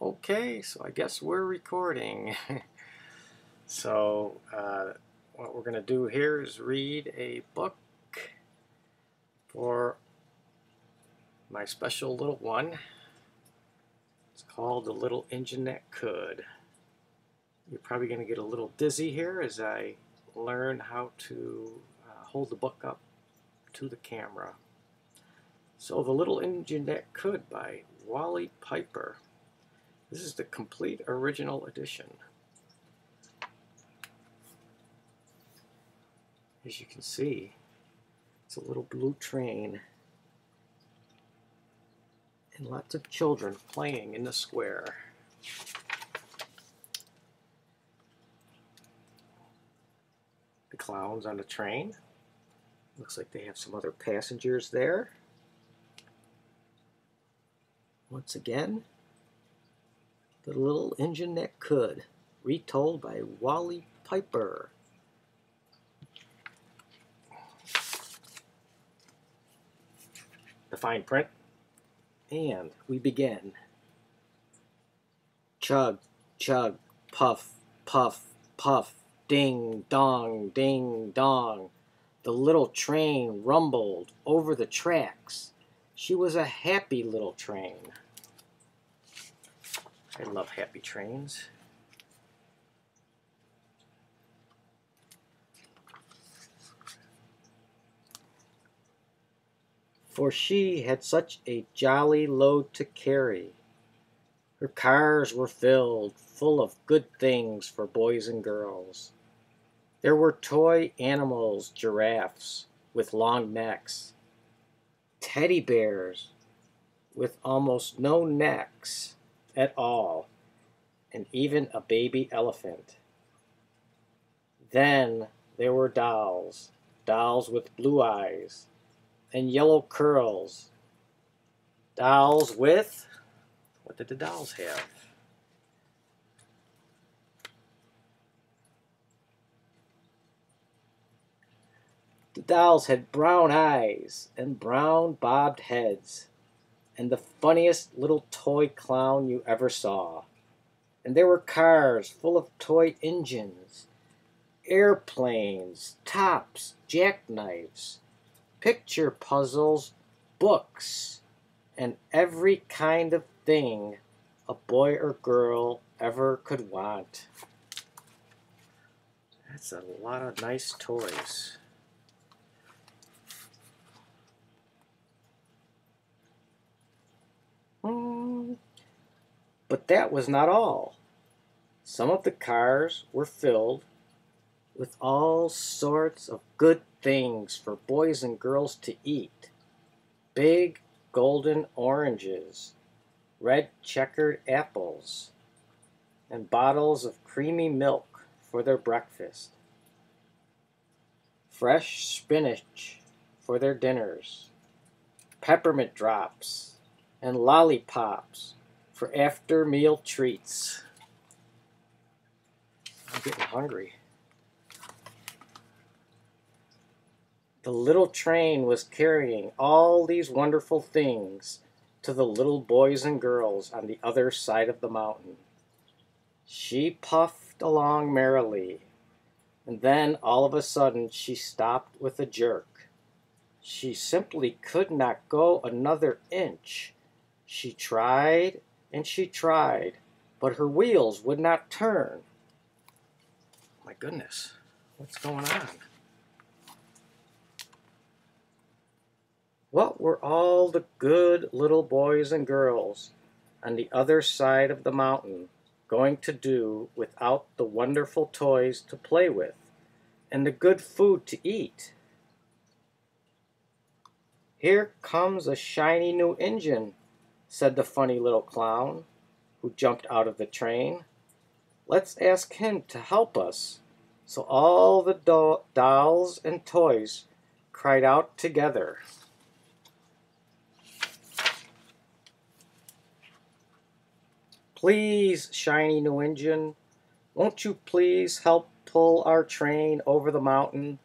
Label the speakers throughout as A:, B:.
A: Okay, so I guess we're recording. So what we're going to do here is read a book for my special little one. It's called The Little Engine That Could. You're probably going to get a little dizzy here as I learn how to hold the book up to the camera. So The Little Engine That Could by Wally Piper. This is the complete original edition. As you can see, it's a little blue train and lots of children playing in the square. The clowns on the train. Looks like they have some other passengers there. Once again, The Little Engine That Could, retold by Wally Piper. The fine print, and we begin. Chug, chug, puff, puff, puff, ding, dong, ding, dong. The little train rumbled over the tracks. She was a happy little train. I love happy trains. For she had such a jolly load to carry. Her cars were filled full of good things for boys and girls. There were toy animals, giraffes with long necks, teddy bears with almost no necks at all, and even a baby elephant. Then there were dolls, dolls with blue eyes and yellow curls. Dolls with, what did the dolls have? The dolls had brown eyes and brown bobbed heads and the funniest little toy clown you ever saw. And there were cars full of toy engines, airplanes, tops, jackknives, picture puzzles, books, and every kind of thing a boy or girl ever could want. That's a lot of nice toys. But that was not all. Some of the cars were filled with all sorts of good things for boys and girls to eat. Big golden oranges, red checkered apples, and bottles of creamy milk for their breakfast. Fresh spinach for their dinners. Peppermint drops and lollipops for after-meal treats. I'm getting hungry. The little train was carrying all these wonderful things to the little boys and girls on the other side of the mountain. She puffed along merrily, and then all of a sudden she stopped with a jerk. She simply could not go another inch. She tried and she tried, but her wheels would not turn. My goodness, what's going on? What were all the good little boys and girls on the other side of the mountain going to do without the wonderful toys to play with and the good food to eat? "Here comes a shiny new engine," said the funny little clown, who jumped out of the train. "Let's ask him to help us." So all the dolls and toys cried out together. "Please, shiny new engine, won't you please help pull our train over the mountain?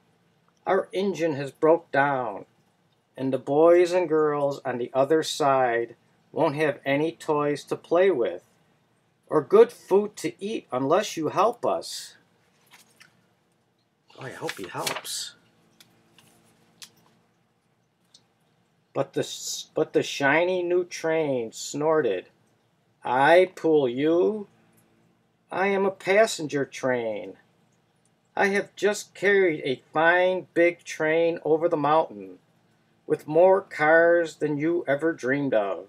A: Our engine has broke down, and the boys and girls on the other side won't have any toys to play with, or good food to eat unless you help us. Oh, I hope he helps. But the shiny new train snorted, I pull you. I am a passenger train. I have just carried a fine big train over the mountain, with more cars than you ever dreamed of.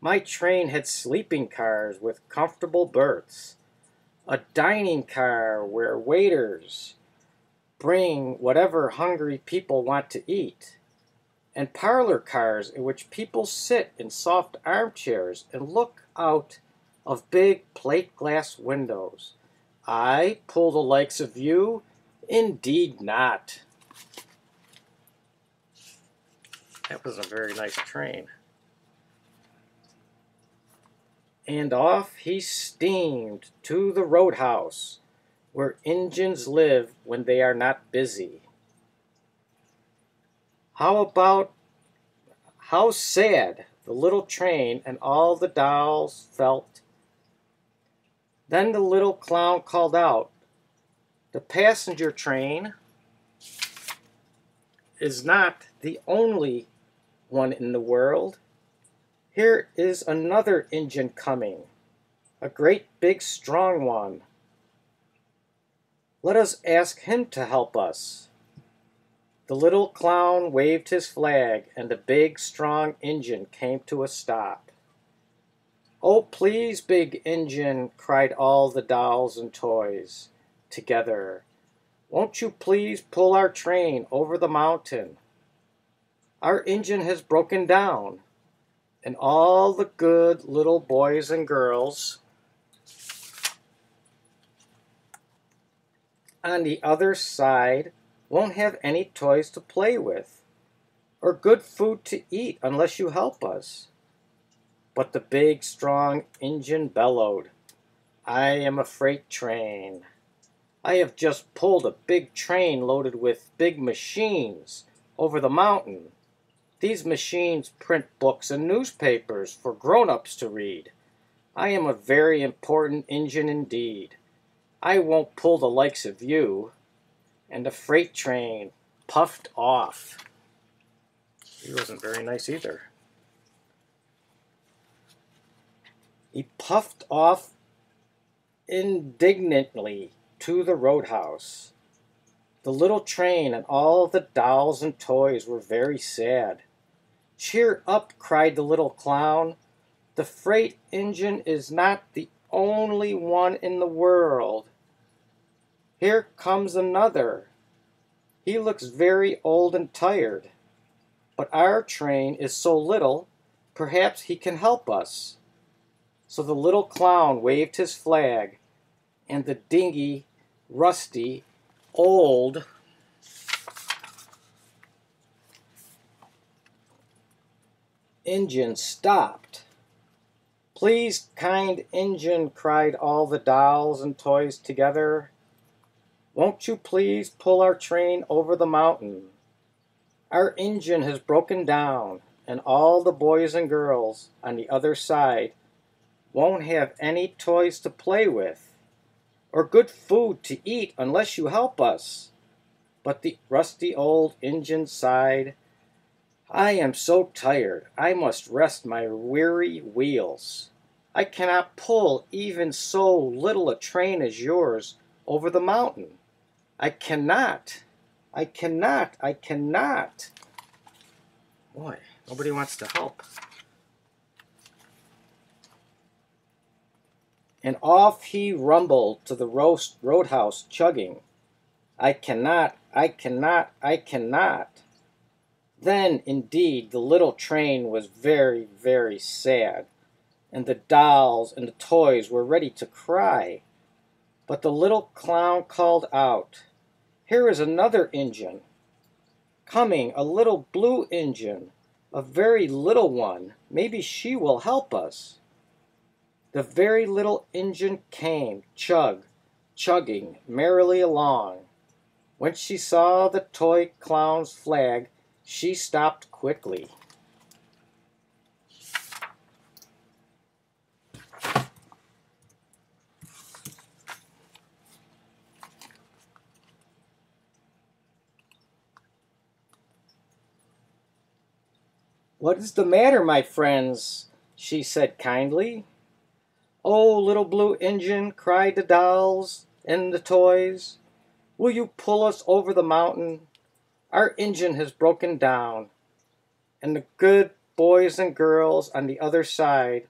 A: My train had sleeping cars with comfortable berths, a dining car where waiters bring whatever hungry people want to eat, and parlor cars in which people sit in soft armchairs and look out of big plate glass windows. I pull the likes of you? Indeed not. That was a very nice train. And off he steamed to the roadhouse, where Injuns live when they are not busy. How sad the little train and all the dolls felt. Then the little clown called out, the passenger train is not the only one in the world. Here is another Injun coming, a great big strong one. Let us ask him to help us. The little clown waved his flag, and the big strong Injun came to a stop. Oh, please, big Injun, cried all the dolls and toys together. Won't you please pull our train over the mountain? Our engine has broken down, and all the good little boys and girls on the other side won't have any toys to play with, or good food to eat unless you help us. But the big, strong engine bellowed, I am a freight train. I have just pulled a big train loaded with big machines over the mountain. These machines print books and newspapers for grown-ups to read. I am a very important engine indeed. I won't pull the likes of you. And the freight train puffed off. He wasn't very nice either. He puffed off indignantly to the roadhouse. The little train and all the dolls and toys were very sad. Cheer up, cried the little clown. The freight engine is not the only one in the world. Here comes another. He looks very old and tired. But our train is so little, perhaps he can help us. So the little clown waved his flag, and the dingy, rusty, old engine stopped. Please, kind engine, cried all the dolls and toys together. Won't you please pull our train over the mountain? Our engine has broken down, and all the boys and girls on the other side won't have any toys to play with, or good food to eat unless you help us. But the rusty old engine sighed, I am so tired, I must rest my weary wheels. I cannot pull even so little a train as yours over the mountain. I cannot. Boy, nobody wants to help. And off he rumbled to the roadhouse, chugging. I cannot. Then, indeed, the little train was very, very sad, and the dolls and the toys were ready to cry. But the little clown called out, Here is another engine. Coming, a little blue engine, a very little one. Maybe she will help us. The very little engine came, chugging merrily along. When she saw the toy clown's flag, she stopped quickly. "What is the matter, my friends?" she said kindly. "Oh, little blue engine," cried the dolls and the toys, "will you pull us over the mountain? Our engine has broken down, and the good boys and girls on the other side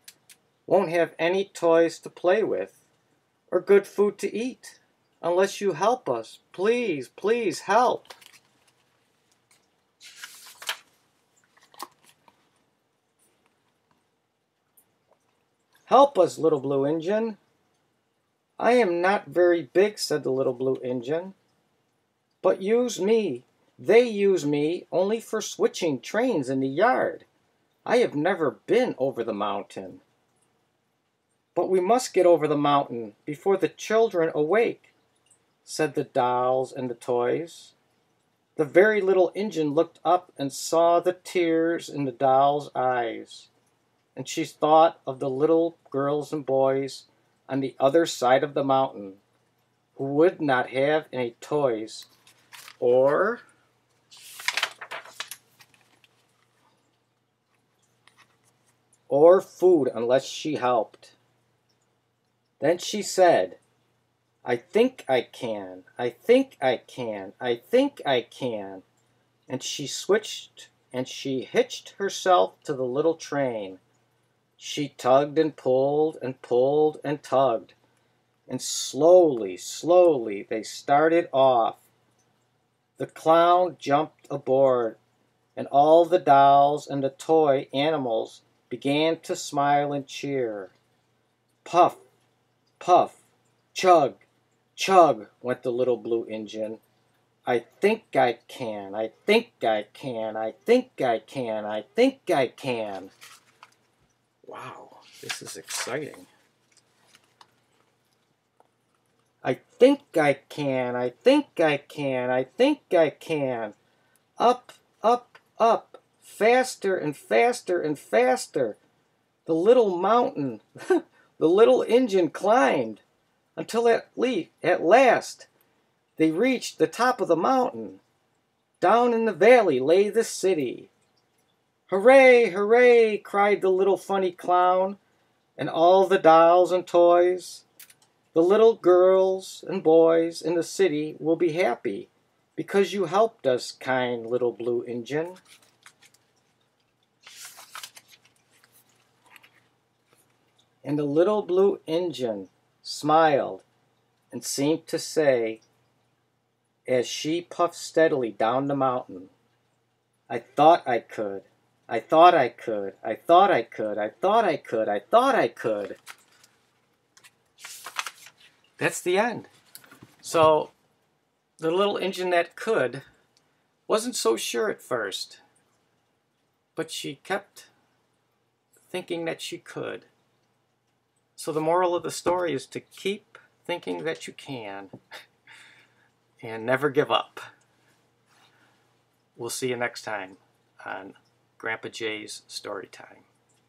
A: won't have any toys to play with or good food to eat unless you help us. Please, please help." "Help us, little blue engine." "I am not very big," said the little blue engine, "but use me. They use me only for switching trains in the yard. I have never been over the mountain." "But we must get over the mountain before the children awake," said the dolls and the toys. The very little engine looked up and saw the tears in the doll's eyes, and she thought of the little girls and boys on the other side of the mountain who would not have any toys or food unless she helped. Then she said, "I think I can, I think I can, I think I can." And she switched and she hitched herself to the little train. She tugged and pulled and pulled and tugged, and slowly, slowly they started off. The clown jumped aboard, and all the dolls and the toy animals began to smile and cheer. Puff, puff, chug, chug went the little blue engine. "I think I can, I think I can, I think I can, I think I can." Wow, this is exciting. "I think I can, I think I can, I think I can." Up, up, up, faster and faster and faster. The little mountain, the little engine climbed until at last they reached the top of the mountain. Down in the valley lay the city. "Hooray, hooray!" cried the little funny clown and all the dolls and toys. "The little girls and boys in the city will be happy because you helped us, kind little blue engine." And the little blue engine smiled and seemed to say, as she puffed steadily down the mountain, "I thought I could, I thought I could, I thought I could, I thought I could, I thought I could." That's the end. So the little engine that could wasn't so sure at first, but she kept thinking that she could. So the moral of the story is to keep thinking that you can and never give up. We'll see you next time on Grandpa Jay's Story Time.